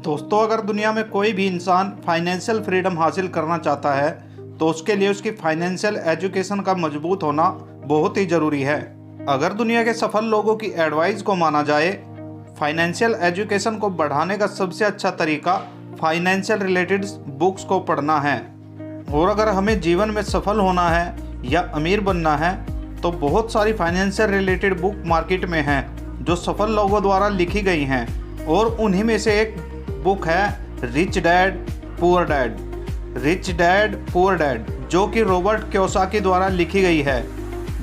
दोस्तों, अगर दुनिया में कोई भी इंसान फाइनेंशियल फ्रीडम हासिल करना चाहता है तो उसके लिए उसकी फाइनेंशियल एजुकेशन का मजबूत होना बहुत ही ज़रूरी है। अगर दुनिया के सफल लोगों की एडवाइस को माना जाए, फाइनेंशियल एजुकेशन को बढ़ाने का सबसे अच्छा तरीका फाइनेंशियल रिलेटेड बुक्स को पढ़ना है। और अगर हमें जीवन में सफल होना है या अमीर बनना है तो बहुत सारी फाइनेंशियल रिलेटेड बुक मार्केट में हैं जो सफल लोगों द्वारा लिखी गई हैं, और उन्हीं में से एक बुक है रिच डैड पुअर डैड, जो कि रॉबर्ट कियोसाकी द्वारा लिखी गई है।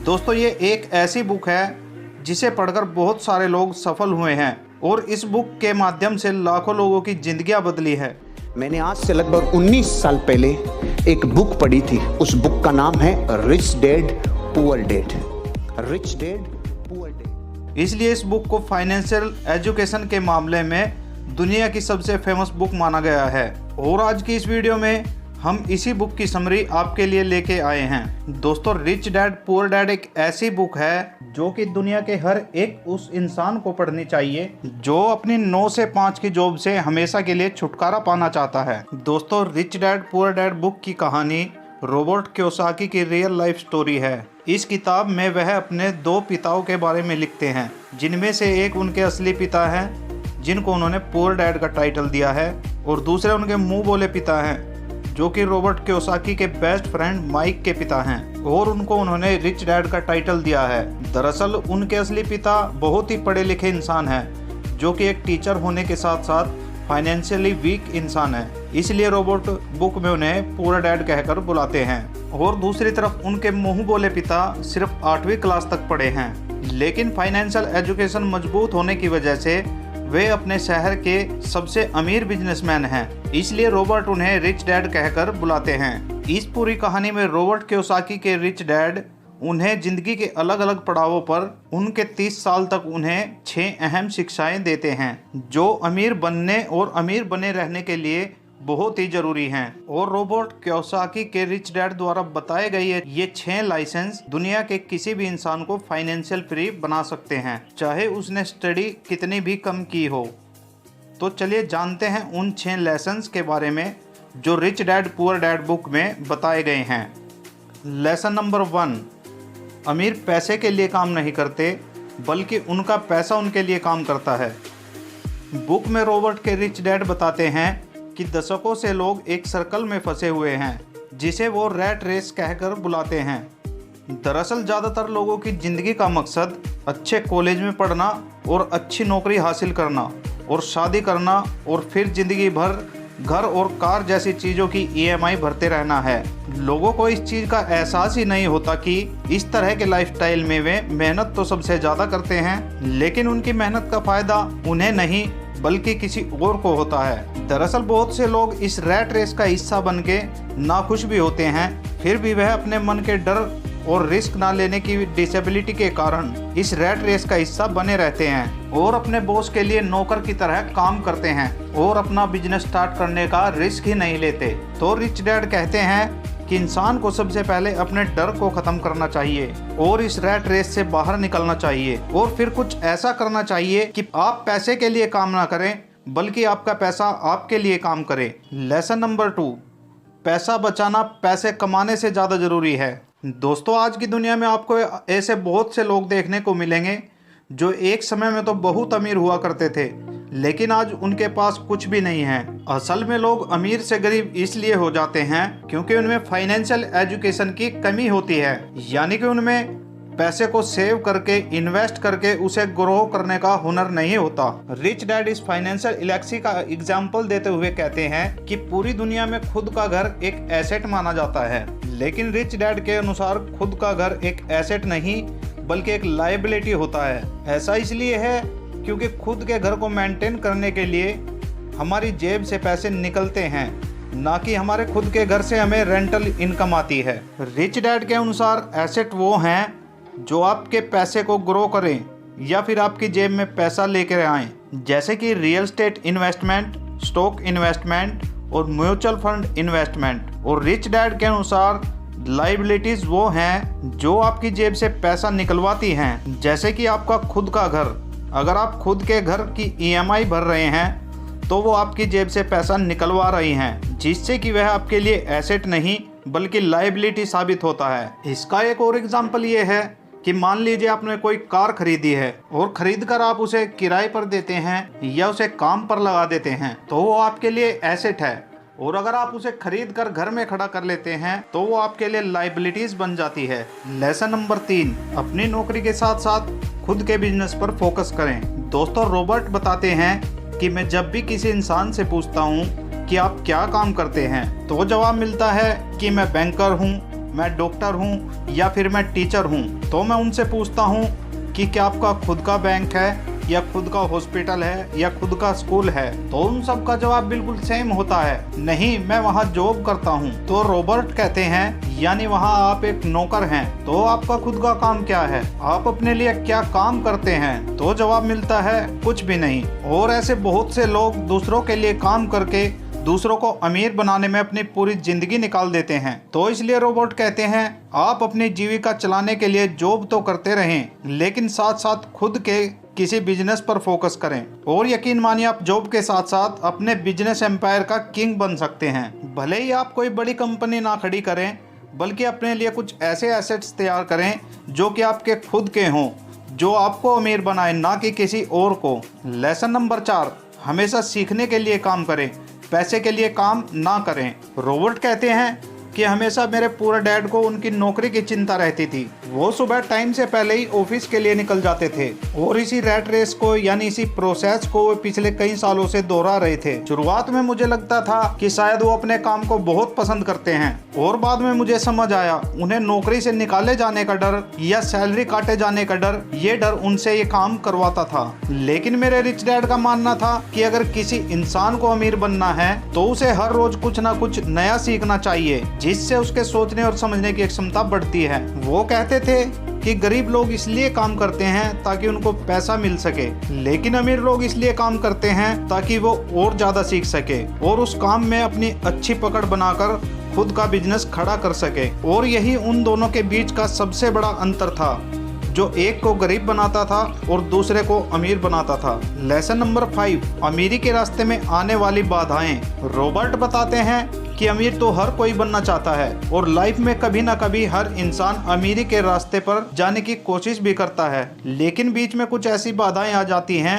दोस्तों, ये एक ऐसी बुक है जिसे पढ़कर बहुत सारे लोग सफल हुए हैं और इस बुक के माध्यम से लाखों लोगों की जिंदगियां बदली है। मैंने आज से लगभग 19 साल पहले एक बुक पढ़ी थी। उस बुक का नाम है रिच डैड पुअर डैड। इसलिए इस बुक को फाइनेंशियल एजुकेशन के मामले में दुनिया की सबसे फेमस बुक माना गया है। और आज की इस वीडियो में हम इसी बुक की समरी आपके लिए लेके आए हैं। दोस्तों, रिच डैड पुअर डैड एक ऐसी बुक है जो कि दुनिया के हर एक उस इंसान को पढ़नी चाहिए जो अपनी 9 से 5 की जॉब से हमेशा के लिए छुटकारा पाना चाहता है। दोस्तों, rich dad poor dad book की कहानी रॉबर्ट कियोसाकी की रियल लाइफ स्टोरी है। इस किताब में वह अपने 2 पिताओं के बारे में लिखते हैं, जिनमें से एक उनके असली पिता हैं जिनको उन्होंने पुअर डैड का टाइटल दिया है, और दूसरे उनके मुंह बोले पिता हैं जो कि रॉबर्ट कियोसाकी के बेस्ट फ्रेंड माइक के पिता हैं, और उनको उन्होंने रिच डैड का टाइटल दिया है। दरअसल उनके असली पिता बहुत ही पढ़े लिखे इंसान हैं जो कि एक टीचर होने के साथ साथ फाइनेंशियली वीक इंसान है, इसलिए रॉबर्ट बुक में उन्हें पुअर डैड कहकर बुलाते हैं। और दूसरी तरफ उनके मुंह बोले पिता सिर्फ 8वीं क्लास तक पढ़े हैं, लेकिन फाइनेंशियल एजुकेशन मजबूत होने की वजह से वे अपने शहर के सबसे अमीर बिजनेसमैन हैं, इसलिए रॉबर्ट उन्हें रिच डैड कहकर बुलाते हैं। इस पूरी कहानी में रॉबर्ट कियोसाकी के रिच डैड उन्हें जिंदगी के अलग अलग पड़ावों पर उनके 30 साल तक उन्हें 6 अहम शिक्षाएं देते हैं जो अमीर बनने और अमीर बने रहने के लिए बहुत ही जरूरी हैं। और रॉबर्ट कियोसाकी के रिच डैड द्वारा बताए गए ये 6 लाइसेंस दुनिया के किसी भी इंसान को फाइनेंशियल फ्री बना सकते हैं, चाहे उसने स्टडी कितनी भी कम की हो। तो चलिए जानते हैं उन 6 लेसन्स के बारे में जो rich dad poor dad book में बताए गए हैं। लेसन नंबर 1, अमीर पैसे के लिए काम नहीं करते बल्कि उनका पैसा उनके लिए काम करता है। बुक में रॉबर्ट के रिच डैड बताते हैं कि दशकों से लोग एक सर्कल में फंसे हुए हैं जिसे वो रैट रेस कहकर बुलाते हैं। दरअसल ज़्यादातर लोगों की ज़िंदगी का मकसद अच्छे कॉलेज में पढ़ना और अच्छी नौकरी हासिल करना और शादी करना और फिर ज़िंदगी भर घर और कार जैसी चीज़ों की EMI भरते रहना है। लोगों को इस चीज़ का एहसास ही नहीं होता कि इस तरह के लाइफस्टाइल में वे मेहनत तो सबसे ज़्यादा करते हैं, लेकिन उनकी मेहनत का फ़ायदा उन्हें नहीं बल्कि किसी और को होता है। दरअसल बहुत से लोग इस रैट रेस का हिस्सा बन के नाखुश भी होते हैं, फिर भी वह अपने मन के डर और रिस्क ना लेने की डिसेबिलिटी के कारण इस रैट रेस का हिस्सा बने रहते हैं और अपने बॉस के लिए नौकर की तरह काम करते हैं और अपना बिजनेस स्टार्ट करने का रिस्क ही नहीं लेते। तो रिच डैड कहते हैं कि इंसान को सबसे पहले अपने डर को ख़त्म करना चाहिए और इस रैट रेस से बाहर निकलना चाहिए, और फिर कुछ ऐसा करना चाहिए कि आप पैसे के लिए काम ना करें बल्कि आपका पैसा आपके लिए काम करे। लेसन नंबर 2, पैसा बचाना पैसे कमाने से ज़्यादा ज़रूरी है। दोस्तों, आज की दुनिया में आपको ऐसे बहुत से लोग देखने को मिलेंगे जो एक समय में तो बहुत अमीर हुआ करते थे, लेकिन आज उनके पास कुछ भी नहीं है। असल में लोग अमीर से गरीब इसलिए हो जाते हैं क्योंकि उनमें फाइनेंशियल एजुकेशन की कमी होती है, यानी कि उनमें पैसे को सेव करके इन्वेस्ट करके उसे ग्रो करने का हुनर नहीं होता। रिच डैड इस फाइनेंशियल इलेक्सी का एग्जाम्पल देते हुए कहते हैं कि पूरी दुनिया में खुद का घर एक एसेट माना जाता है, लेकिन रिच डैड के अनुसार खुद का घर एक एसेट नहीं बल्कि एक लायबिलिटी होता है। ऐसा इसलिए है क्योंकि खुद के घर को मेंटेन करने के लिए हमारी जेब से पैसे निकलते हैं, ना कि हमारे खुद के घर से हमें रेंटल इनकम आती है। रिच डैड के अनुसार एसेट वो हैं जो आपके पैसे को ग्रो करें या फिर आपकी जेब में पैसा लेकर आएं, जैसे कि real estate investment, stock investment और म्यूचुअल फंड इन्वेस्टमेंट। और रिच डैड के अनुसार लाइबिलिटीज वो हैं जो आपकी जेब से पैसा निकलवाती हैं, जैसे कि आपका खुद का घर। अगर आप खुद के घर की EMI भर रहे हैं तो वो आपकी जेब से पैसा निकलवा रही हैं, जिससे कि वह आपके लिए एसेट नहीं बल्कि लायबिलिटी साबित होता है। इसका एक और एग्जाम्पल ये है कि मान लीजिए आपने कोई कार खरीदी है और खरीद कर आप उसे किराए पर देते हैं या उसे काम पर लगा देते हैं, तो वो आपके लिए एसेट है। और अगर आप उसे खरीद कर घर में खड़ा कर लेते हैं तो वो आपके लिए लायबिलिटीज बन जाती है। लेसन नंबर 3, अपनी नौकरी के साथ साथ खुद के बिजनेस पर फोकस करें। दोस्तों, रॉबर्ट बताते हैं कि मैं जब भी किसी इंसान से पूछता हूँ कि आप क्या काम करते हैं, तो जवाब मिलता है कि मैं बैंकर हूँ, मैं डॉक्टर हूँ या फिर मैं टीचर हूँ। तो मैं उनसे पूछता हूँ कि क्या आपका खुद का बैंक है या खुद का हॉस्पिटल है या खुद का स्कूल है, तो उन सब का जवाब बिल्कुल सेम होता है, नहीं मैं वहाँ जॉब करता हूँ। तो रॉबर्ट कहते हैं यानी वहाँ आप एक नौकर हैं। तो आपका खुद का काम क्या है, आप अपने लिए क्या काम करते हैं? तो जवाब मिलता है कुछ भी नहीं। और ऐसे बहुत से लोग दूसरों के लिए काम करके दूसरों को अमीर बनाने में अपनी पूरी जिंदगी निकाल देते हैं। तो इसलिए रॉबर्ट कहते हैं आप अपनी जीविका चलाने के लिए जॉब तो करते रहें, लेकिन साथ साथ खुद के किसी बिजनेस पर फोकस करें। और यकीन मानिए आप जॉब के साथ साथ अपने बिजनेस एम्पायर का किंग बन सकते हैं। भले ही आप कोई बड़ी कंपनी ना खड़ी करें, बल्कि अपने लिए कुछ ऐसे एसेट्स तैयार करें जो कि आपके खुद के हों, जो आपको अमीर बनाए, ना कि किसी और को। लेसन नंबर 4, हमेशा सीखने के लिए काम करें, पैसे के लिए काम ना करें। रॉबर्ट कहते हैं कि हमेशा मेरे पूरे डैड को उनकी नौकरी की चिंता रहती थी। वो सुबह टाइम से पहले ही ऑफिस के लिए निकल जाते थे और इसी रैट रेस को यानी इसी प्रोसेस को वो पिछले कई सालों से दोहरा रहे थे। शुरुआत में मुझे लगता था कि शायद वो अपने काम को बहुत पसंद करते हैं, और बाद में मुझे समझ आया उन्हें नौकरी से निकाले जाने का डर या सैलरी काटे जाने का डर, ये डर उनसे ये काम करवाता था। लेकिन मेरे रिच डैड का मानना था कि अगर किसी इंसान को अमीर बनना है तो उसे हर रोज कुछ ना कुछ नया सीखना चाहिए, जिससे उसके सोचने और समझने की क्षमता बढ़ती है। वो कहते थे कि गरीब लोग इसलिए काम करते हैं ताकि उनको पैसा मिल सके, लेकिन अमीर लोग इसलिए काम करते हैं ताकि वो और ज्यादा सीख सके और उस काम में अपनी अच्छी पकड़ बनाकर खुद का बिजनेस खड़ा कर सके। और यही उन दोनों के बीच का सबसे बड़ा अंतर था, जो एक को गरीब बनाता था और दूसरे को अमीर बनाता था। लेसन नंबर 5, अमीरी के रास्ते में आने वाली बाधाएं। रॉबर्ट बताते हैं कि अमीर तो हर कोई बनना चाहता है और लाइफ में कभी ना कभी हर इंसान अमीरी के रास्ते पर जाने की कोशिश भी करता है, लेकिन बीच में कुछ ऐसी बाधाएं आ जाती हैं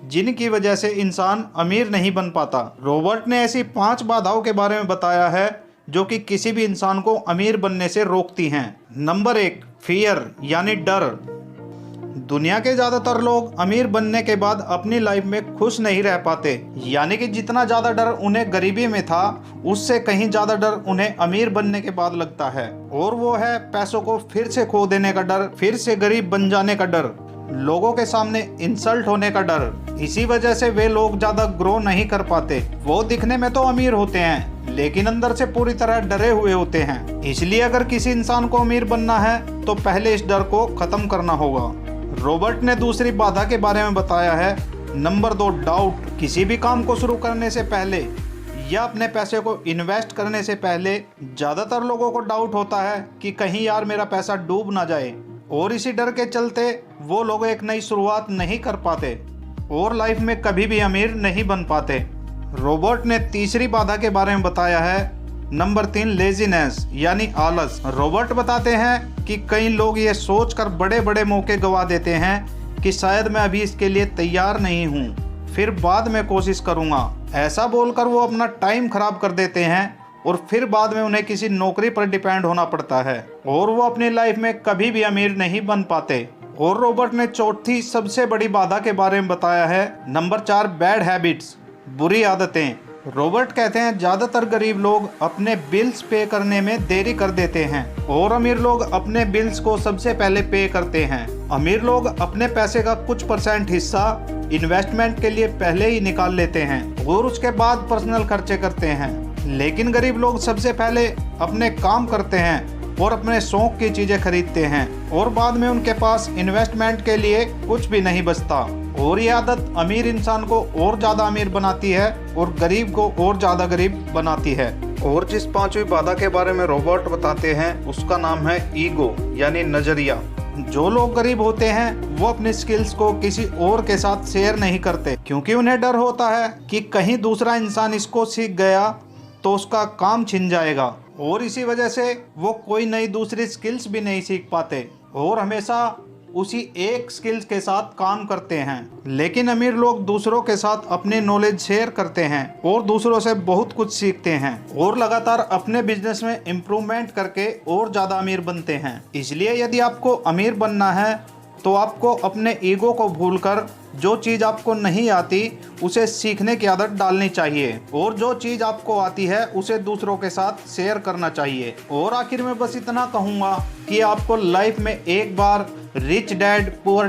जिनकी वजह से इंसान अमीर नहीं बन पाता। रॉबर्ट ने ऐसी 5 बाधाओं के बारे में बताया है जो कि किसी भी इंसान को अमीर बनने से रोकती हैं। नंबर 1, फियर यानी डर। दुनिया के ज्यादातर लोग अमीर बनने के बाद अपनी लाइफ में खुश नहीं रह पाते, यानी कि जितना ज्यादा डर उन्हें गरीबी में था उससे कहीं ज्यादा डर उन्हें अमीर बनने के बाद लगता है, और वो है पैसों को फिर से खो देने का डर, फिर से गरीब बन जाने का डर, लोगों के सामने इंसल्ट होने का डर। इसी वजह से वे लोग ज्यादा ग्रो नहीं कर पाते। वो दिखने में तो अमीर होते हैं लेकिन अंदर से पूरी तरह डरे हुए होते हैं। इसलिए अगर किसी इंसान को अमीर बनना है तो पहले इस डर को खत्म करना होगा। रॉबर्ट ने दूसरी बाधा के बारे में बताया है, नंबर 2, डाउट। किसी भी काम को शुरू करने से पहले या अपने पैसे को इन्वेस्ट करने से पहले ज्यादातर लोगों को डाउट होता है कि कहीं यार मेरा पैसा डूब ना जाए, और इसी डर के चलते वो लोग एक नई शुरुआत नहीं कर पाते और लाइफ में कभी भी अमीर नहीं बन पाते। रॉबर्ट ने तीसरी बाधा के बारे में बताया है, नंबर 3, लेजीनेस यानी आलस। रॉबर्ट बताते हैं कि कई लोग ये सोचकर बड़े बड़े मौके गवा देते हैं कि शायद मैं अभी इसके लिए तैयार नहीं हूँ, फिर बाद में कोशिश करूँगा। ऐसा बोलकर वो अपना टाइम खराब कर देते हैं और फिर बाद में उन्हें किसी नौकरी पर डिपेंड होना पड़ता है और वो अपनी लाइफ में कभी भी अमीर नहीं बन पाते। और रॉबर्ट ने चौथी सबसे बड़ी बाधा के बारे में बताया है, नंबर 4, बैड हैबिट्स, बुरी आदतें। रॉबर्ट कहते हैं ज़्यादातर गरीब लोग अपने बिल्स पे करने में देरी कर देते हैं और अमीर लोग अपने बिल्स को सबसे पहले पे करते हैं। अमीर लोग अपने पैसे का कुछ % हिस्सा इन्वेस्टमेंट के लिए पहले ही निकाल लेते हैं और उसके बाद पर्सनल खर्चे करते हैं, लेकिन गरीब लोग सबसे पहले अपने काम करते हैं और अपने शौक की चीजें खरीदते हैं और बाद में उनके पास इन्वेस्टमेंट के लिए कुछ भी नहीं बचता। और ये आदत अमीर इंसान को और ज्यादा अमीर बनाती है और गरीब को और ज्यादा गरीब बनाती है। और जिस 5वीं बाधा के बारे में रॉबर्ट बताते हैं उसका नाम है ईगो यानी नजरिया। जो लोग गरीब होते हैं वो अपने स्किल्स को किसी और के साथ शेयर नहीं करते, क्योंकि उन्हें डर होता है कि कहीं दूसरा इंसान इसको सीख गया तो उसका काम छिन जाएगा, और इसी वजह से वो कोई नई दूसरी स्किल्स भी नहीं सीख पाते और हमेशा उसी एक स्किल्स के साथ काम करते हैं। लेकिन अमीर लोग दूसरों के साथ अपने नॉलेज शेयर करते हैं और दूसरों से बहुत कुछ सीखते हैं और लगातार अपने बिजनेस में इम्प्रूवमेंट करके और ज़्यादा अमीर बनते हैं। इसलिए यदि आपको अमीर बनना है तो आपको अपने ईगो को भूलकर जो चीज़ आपको नहीं आती उसे सीखने की आदत डालनी चाहिए, और जो चीज़ आपको आती है उसे दूसरों के साथ शेयर करना चाहिए। और आखिर में बस इतना कहूँगा कि आपको लाइफ में एक बार रिच डैड पुअर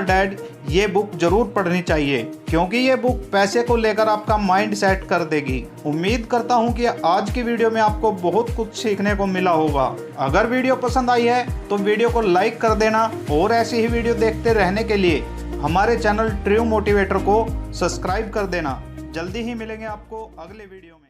डैड ये बुक जरूर पढ़नी चाहिए, क्योंकि ये बुक पैसे को लेकर आपका माइंड सेट कर देगी। उम्मीद करता हूँ कि आज की वीडियो में आपको बहुत कुछ सीखने को मिला होगा। अगर वीडियो पसंद आई है तो वीडियो को लाइक कर देना, और ऐसी ही वीडियो देखते रहने के लिए हमारे चैनल ट्रू मोटिवेटर को सब्सक्राइब कर देना। जल्दी ही मिलेंगे आपको अगले वीडियो में।